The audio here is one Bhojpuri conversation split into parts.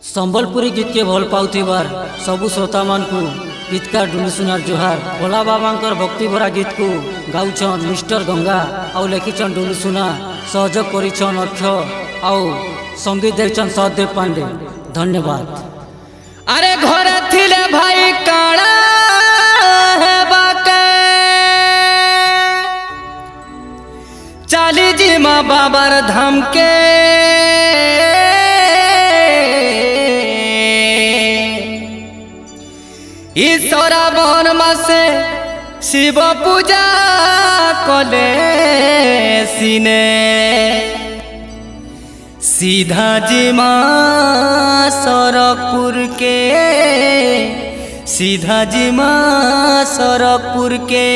संबलपुरी गीत के भल पाउथिबार सबु श्रोता मान को गीतकार डुलुसुनार जोहार। भोला बाबांकर भक्ति भरा गीत को गाउछन मिस्टर गंगा आउ लिखिछन डुलुसुना, सहयोग करिछन अक्ष आउ संगीत देछन सहदेव पांडे। धन्यवाद। अरे घर थिले भाई काड़ा है बाके चाली जी माँ बाबर धाम के ईश्वरा बन मासे शिव पूजा कले सीने सीधा जिमा सरकपुर के, सीधा जिमा सरकपुर के।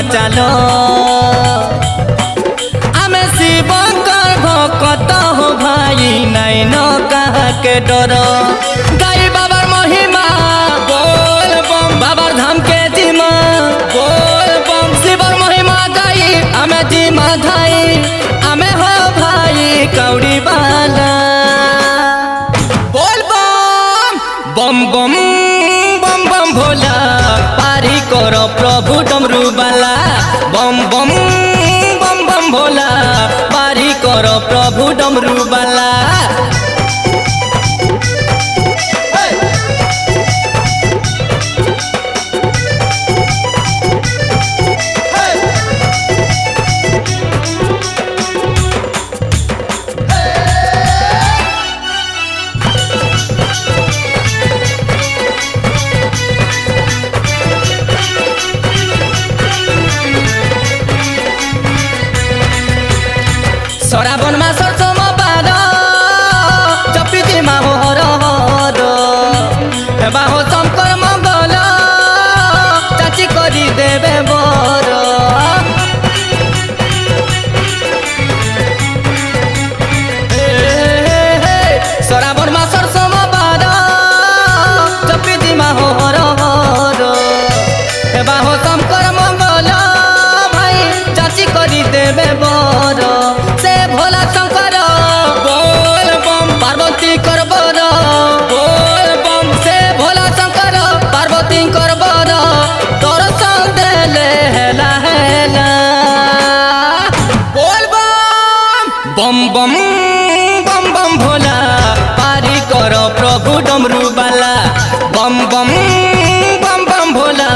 चलो आमे शिवंकर भक्त हो भाई नहीं न कहा के डर। गाई बाबर महिमा बोल बम, बाबर धाम के जिमा बोल बम, शिवर महिमा गाई आमे जिमा धाई आमे हो भाई कौड़ी बाला बोल बम बम बम बम बम भोला पारी करो प्रभु डमरू बाला बम बम बम बम भोला पारी करो प्रभु डमरू बाला। सराबन मासर सोमबार चपी जिमा हर हर हेबा हो शंकर मंगल चाची करी देवे बर। सराबन मासर सोमबार चपी जिमा हर हर हेबा हो शंकर मंगल भाई चाची करी देवे बर। भोला शंकर बोल बम पार्वती करबर बोल बम से भोला शंकर पार्वती करबर दर्शन देले हेला हेला बोल बम बम बम बम भोला पारी करो प्रभु डमरू बाला बम बम बम बम भोला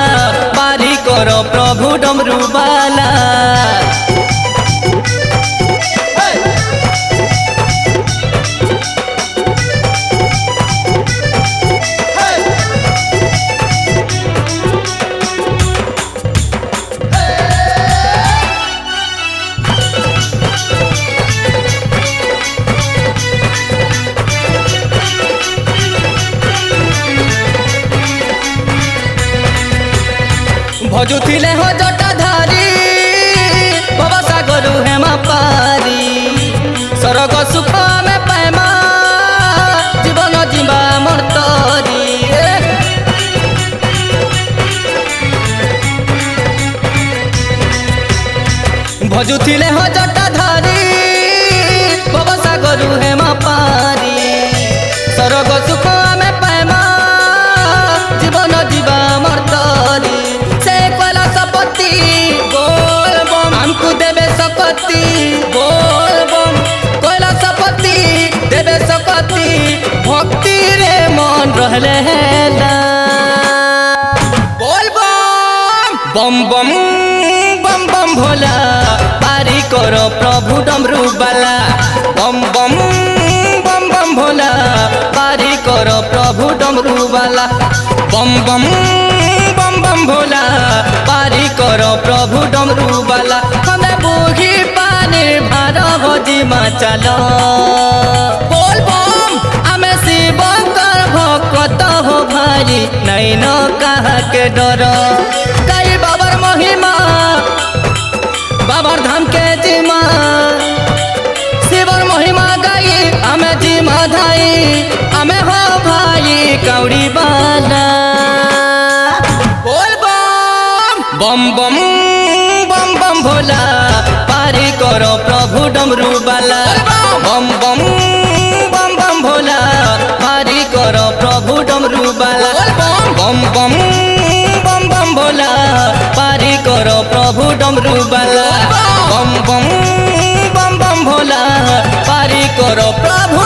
पारी करो प्रभु डमरू बाला। भजुथिले हो जटाधारी बाबा सागरु हेमा पारी सरग सुख में पाएमा जीवन जीवा मर्तरी। भजुथिले हो जटाधारी बाबा सागरु हेमा पारी सरग सुख में पाएमा जीवन जीवा मर्तरी। बोल बम हमको देवे सकती बोल बम कोयला सपति देवे सकती भक्ति रे मन रहले हेला बोल बम बम बम बम भोला पारी करो प्रभु डमरू बाला बम बम बम बम भोला पारी करो प्रभु डमरू बाला बम बम बम बम भोला पारी करो प्रभु डमरू बाला। हमें बूढ़ी पानी भार भोजी मा चलो बोल बम नहीं न कहा के डर कई बाबर महिमा बाबर धाम के जिमा शिवर महिमा गाई हमें जिमा धाई हमें हो भाई कौड़ी बाला बोल बम बम बम बम भोला पारी करो प्रभु डमरू बाला बम बम बम बम भोला पारी करो प्रभु डमरू बाला बम बम बम बम भोला पारी करो प्रभु डमरू बाला बम बम बम बम भोला पारी करो प्रभु